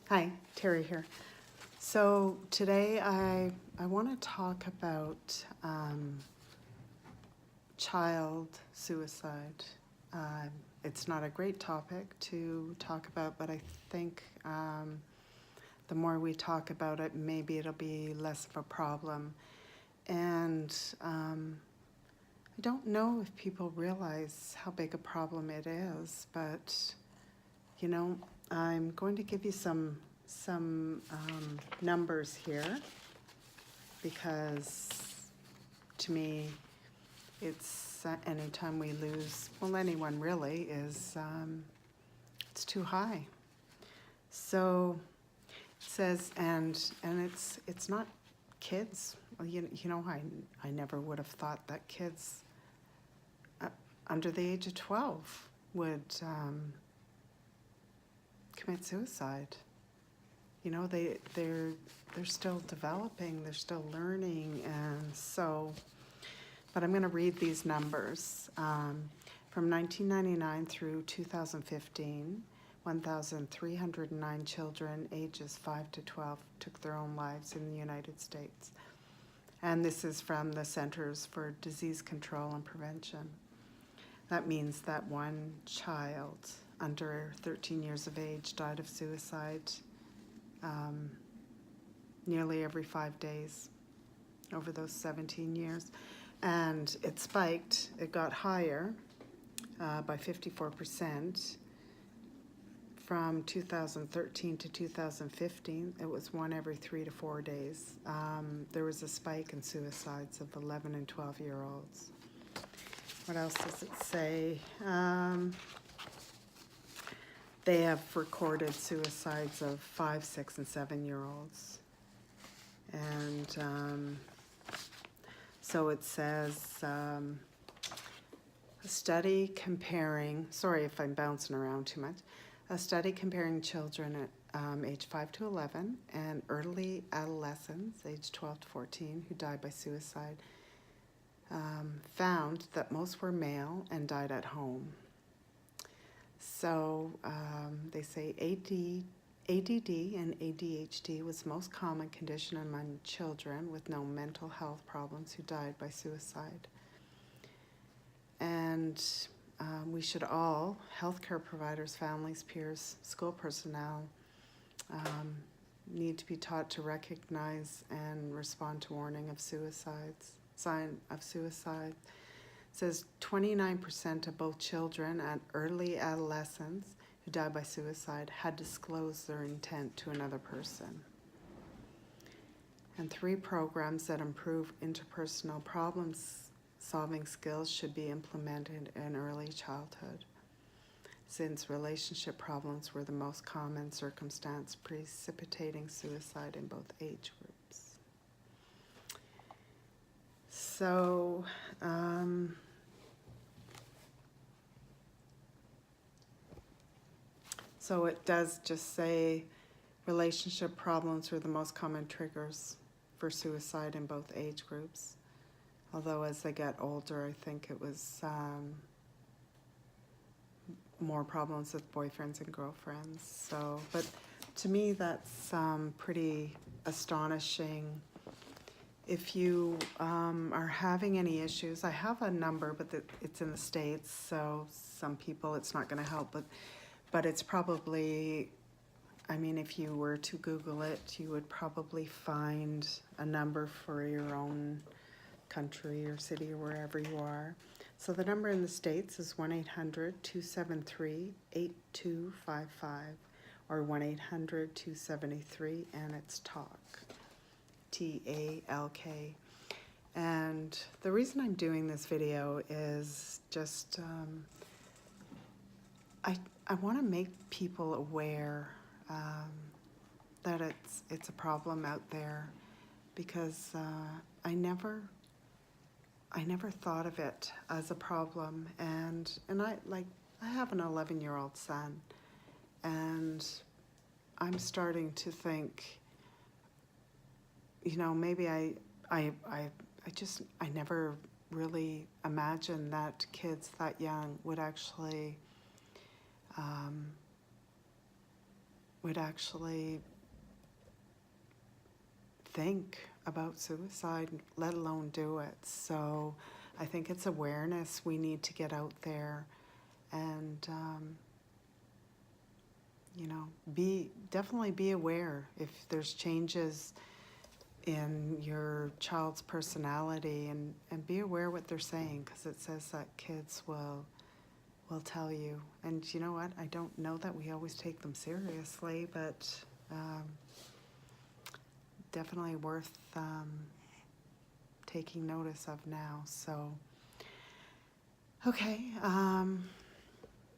Hi, Terry here. So today I want to talk about child suicide. It's not a great topic to talk about, but I think the more we talk about it, maybe it'll be less of a problem. And I don't know if people realize how big a problem it is, but you know, I'm going to give you some numbers here because to me it's anytime we lose, well, anyone really is it's too high. So it says, and it's not kids. Well, you know, I never would have thought that kids under the age of 12 would commit suicide. You know, they're still developing, they're still learning, and so, but I'm going to read these numbers. From 1999 through 2015, 1,309 children ages 5 to 12 took their own lives in the United States. And this is from the Centers for Disease Control and Prevention. That means that one child under 13 years of age died of suicide nearly every 5 days over those 17 years. And it spiked, it got higher by 54%. From 2013 to 2015, it was one every 3 to 4 days. There was a spike in suicides of 11 and 12-year-olds. What else does it say? They have recorded suicides of 5, 6, and 7-year-olds. And so it says, a study comparing, sorry if I'm bouncing around too much, a study comparing children at age 5 to 11 and early adolescents, age 12 to 14, who died by suicide, found that most were male and died at home. So they say ADD and ADHD was the most common condition among children with no mental health problems who died by suicide. And we should all, healthcare providers, families, peers, school personnel, need to be taught to recognize and respond to warning of sign of suicide. It says 29% of both children and early adolescents who died by suicide had disclosed their intent to another person. And 3 programs that improve interpersonal problem-solving skills should be implemented in early childhood, since relationship problems were the most common circumstance precipitating suicide in both age groups. So, so it does just say relationship problems were the most common triggers for suicide in both age groups. Although as they get older, I think it was more problems with boyfriends and girlfriends. So, but to me, that's pretty astonishing. If you are having any issues, I have a number, but it's in the States, so some people it's not going to help, but it's probably, I mean, if you were to Google it, you would probably find a number for your own country or city or wherever you are. So the number in the States is 1-800-273-8255 or 1-800-273, and it's TALK, T-A-L-K. And the reason I'm doing this video is just, I want to make people aware that it's a problem out there, because I never thought of it as a problem, and I have an 11-year-old son, and I'm starting to think, you know, maybe I never really imagined that kids that young would actually would actually think about suicide, let alone do it. So I think it's awareness we need to get out there and, you know, definitely be aware if there's changes in your child's personality, and be aware what they're saying, because it says that kids will tell you. And you know what? I don't know that we always take them seriously, but definitely worth taking notice of now. So, okay.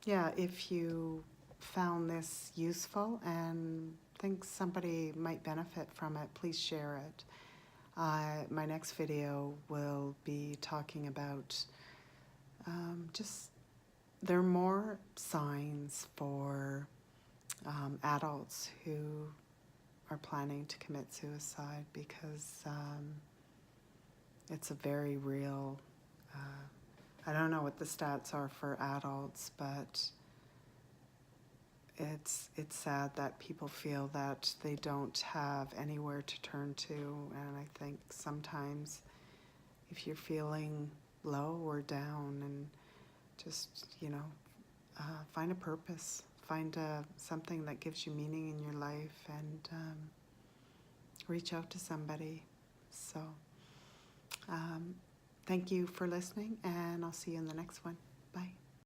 Yeah, if you found this useful and think somebody might benefit from it, please share it. My next video will be talking about just, there are more signs for adults who are planning to commit suicide, because it's a very real, I don't know what the stats are for adults, but it's sad that people feel that they don't have anywhere to turn to. And I think sometimes if you're feeling low or down, and just, you know, find a purpose, find something that gives you meaning in your life, and reach out to somebody. So thank you for listening, and I'll see you in the next one. Bye.